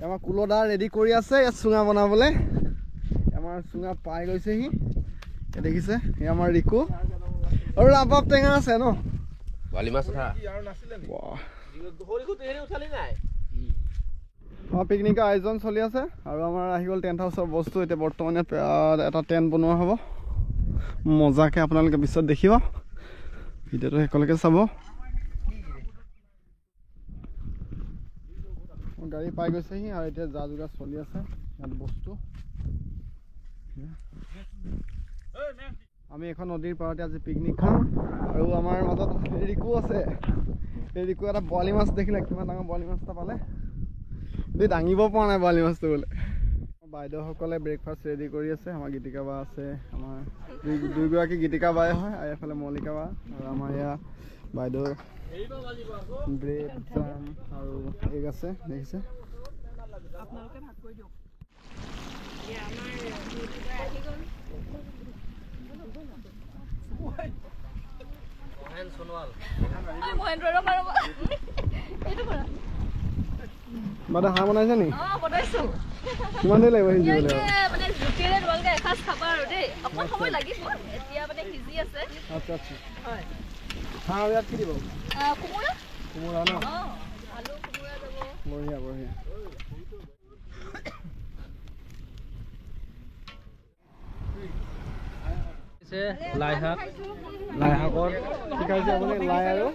আমাৰ কুলদা ৰেডি কৰি আছে ইয়াত চুঙা বনাবলৈ আমাৰ চুঙা পাই গৈছেহি দেখিছে এই আমাৰ ৰিকু আৰু ৰাবাব টেঙা আছে ন বালি মাছ উঠা পিকনিকৰ আয়োজন চলি আছে আৰু আমাৰ আহি গ'ল টেণ্ট হাউচৰ বস্তু এতিয়া বৰ্তমানে এটা টেণ্ট বনোৱা হ'ব মজাকে আপোনালোকে পিছত দেখিব ভিডিঅ'টো শেষলৈকে চাব গাড়ী পাই গৈছেহি আৰু এতিয়া যা যোগাৰ চলি আছে ইয়াত বস্তু আমি এখন নদীৰ পাৰতে আজি পিকনিক খাম আৰু আমাৰ মাজত ৰিকু আছে এই ৰিকু এটা বৰালি মাছ দেখিলে কিমান ডাঙৰ বৰালি মাছ এটা পালে দাঙিব পৰা নাই বৰালি মাছটো বোলে বাইদেউসকলে ব্ৰেকফাষ্ট ৰেডি কৰি আছে আমাৰ গীতিকা বা আছে আমাৰ দুইগৰাকী গীতিকা বাই হয় আৰু এফালে মল্লিকা বা আৰু আমাৰ এয়া বাইদেউ ব্ৰেড জাম আৰু এগ আছে দেখিছে বাদা হাঁহ বনাইছে নি কিমান দেৰি লাগিব সিজিবলৈ আচ্ছা আচ্ছা হাঁহ ইয়াত কি দিব কোমোৰা ন বঢ়িয়া বঢ়িয়া লাই শাকৰ শিকাইছে আপুনি লাই আৰু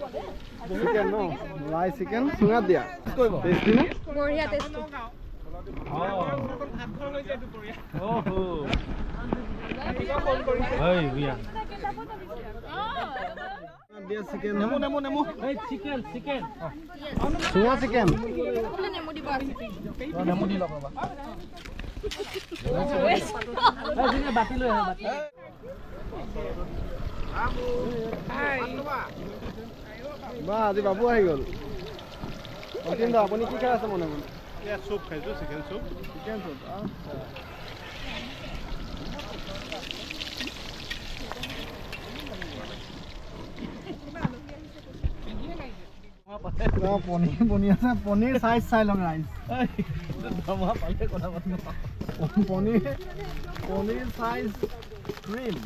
চিকেন ন লাই চিকেন চুঙাত দিয়া টেষ্টি নে বঢ়িয়া টেষ্টি দিয়া চিকেন নেমু চিকেন চুঙা চিকেন নেমু দিব নেমু দি লওক বাতি লৈ বা আজি বাবু আহি গ'ল কিন্তু আপুনি কি খাই আছে মনে মনে চুপ খাইছো চিকেন চুপ পনীৰ বনি আছে পনীৰ চাইজ চাই লওক ৰাইজ পনীৰ চাইজ ক্ৰীম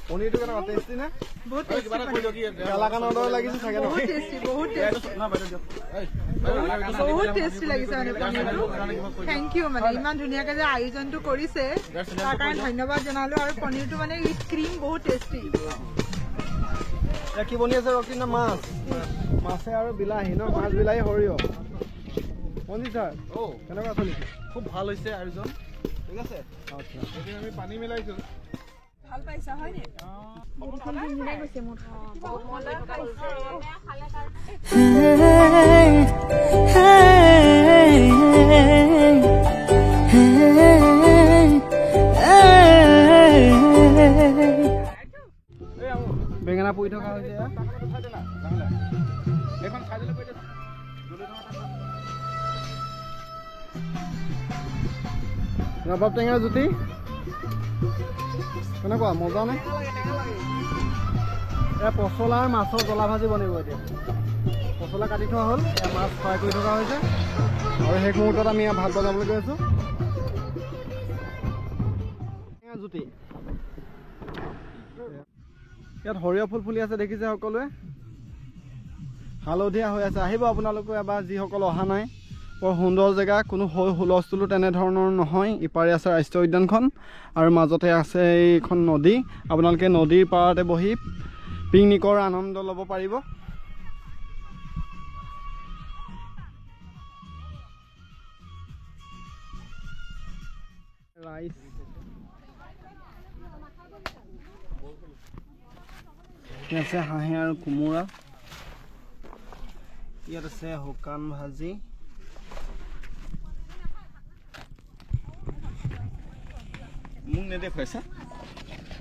পনীৰটো কেনেকুৱা টেষ্টি নে কালাকানৰ দৰে লাগিছে চাগে বহুত টেষ্টি লাগিছে মানে পনীৰটো থেংক ইউ মানে ইমান ধুনীয়াকে যে আয়োজনটো কৰিছে তাৰ কাৰণে ধন্যবাদ জনালো আৰু পনীৰটো মানে উইথ ক্ৰীম বহুত টেষ্টি কি বনি আছে ৰকি না মাছ মাছে আৰু বিলাহী ন মাছ বিলাহী সৰিয়হ মঞ্জিত ছাৰ কেনেকুৱা চলিছে খুব ভাল হৈছে আয়োজন ঠিক আছে আচ্ছা আমি পানী মিলাইছো ভাল পাইছা হয়নে বেঙেনা পুৰি থকা হৈছে ৰবাব টেঙাৰ জুতি কেনেকুৱা মজা নে এয়া পচলা আৰু মাছৰ জ্বলা ভাজি বনিব এতিয়া পচলা কাটি থোৱা হ'ল এয়া মাছ ফ্ৰাই কৰি থকা হৈছে আৰু শেষ মুহূৰ্তত আমি ভাত বনাবলৈ গৈ আছোঁ জুতি ইয়াত সৰিয়হ ফুল ফুলি আছে দেখিছে সকলোৱে হালধীয়া হৈ আছে আহিব আপোনালোকে এবাৰ যিসকল অহা নাই বৰ সুন্দৰ জেগা কোনো হুলস্থুলো তেনেধৰণৰ নহয় ইপাৰে আছে ৰাষ্ট্ৰীয় উদ্যানখন আৰু মাজতে আছে এইখন নদী আপোনালোকে নদীৰ পাৰতে বহি পিকনিকৰ আনন্দ ল'ব পাৰিব ৰাইচ আছে হাঁহে আৰু কোমোৰা ইয়াত আছে শুকান ভাজি মোক নেদেখুৱাইছা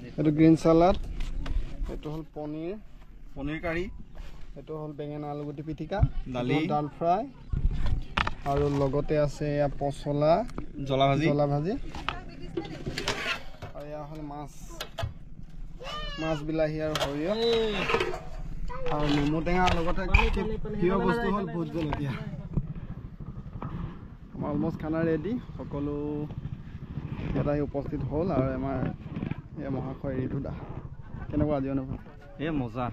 এইটো গ্ৰীণ চালাড এইটো হ'ল পনীৰ কাৰী এইটো হ'ল বেঙেনা আলুগুটি পিটিকা দালি দাল ফ্ৰাই আৰু লগতে আছে এয়া পচলা জ্বলা ভাজি আৰু এয়া হ'ল মাছ বিলাহী আৰু সৰিয়হ আৰু নেমু টেঙাৰ লগতে প্ৰিয় বস্তু হ'ল ভোট জলকীয়া আমাৰ অলমষ্ট খানা ৰেডি সকলো এটাই উপস্থিত হ'ল আৰু আমাৰ এই মহাশয় ঋতু দা কেনেকুৱা আজি অনুভৱ এই মজা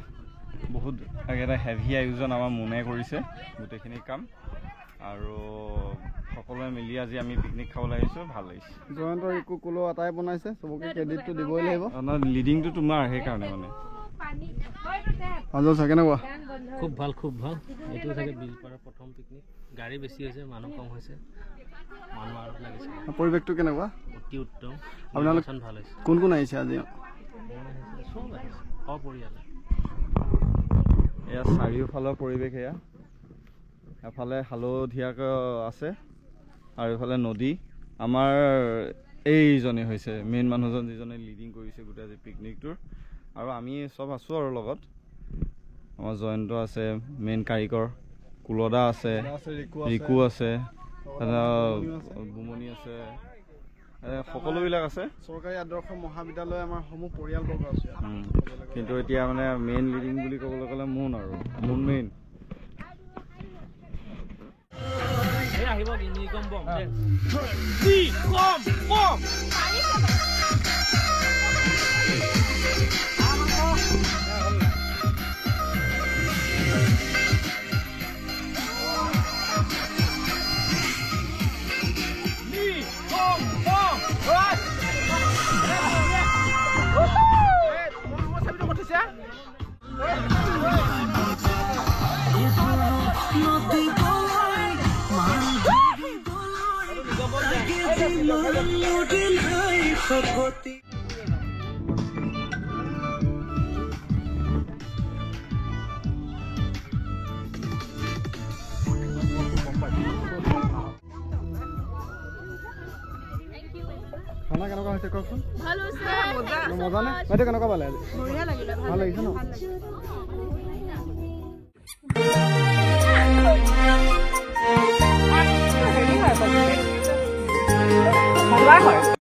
বহুত এটা হেভি আয়োজন আমাৰ মোনে কৰিছে গোটেইখিনি কাম আৰু সকলোৱে মিলি আজি আমি পিকনিক খাবলৈ আহিছোঁ ভাল লাগিছে জয়ন্ত ৰিকু কুলো আটাই বনাইছে চবকে ক্ৰেডিটটো দিবই লাগিব লিডিংটো তোমাৰ সেইকাৰণে মানে মাজল চাগে কেনেকুৱা খুব ভাল এইটো চাগে বিলপাৰাৰ প্ৰথম পিকনিক গাড়ী বেছি হৈছে মানুহ কম হৈছে মানুহ আৰু লাগিছে পৰিৱেশটো কেনেকুৱা অতি উত্তম আপোনালোক ভাল হৈছে কোন কোন আহিছে আজি সপৰিয়াল এয়া চাৰিওফালৰ পৰিৱেশ এয়া এফালে হালধীয়াকৈ আছে আৰু এফালে নদী আমাৰ এইজনে হৈছে মেইন মানুহজন যিজনে লিডিং কৰিছে গোটেই আজি পিকনিকটোৰ আৰু আমি চব আছোঁ আৰু লগত আমাৰ জয়ন্ত আছে মেইন কাৰিকৰ কুলদা আছে ৰিকু আছে বুমনি আছে সকলোবিলাক আছে চৰকাৰী আদৰ্শ মহাবিদ্যালয় আমাৰ সমূহ পৰিয়ালবৰ্গ আছে কিন্তু এতিয়া মানে মেইন লিডিং বুলি ক'বলৈ গ'লে মোন আৰু মোন মেইন আহিব নিগম বম খানা কেনেকুৱা হৈছে কওকচোন ভাল হৈছে মজা নে বাইদেউ কেনেকুৱা পালে আজি বঢ়িয়া লাগিলে ভাল লাগিছে ন মজা হয়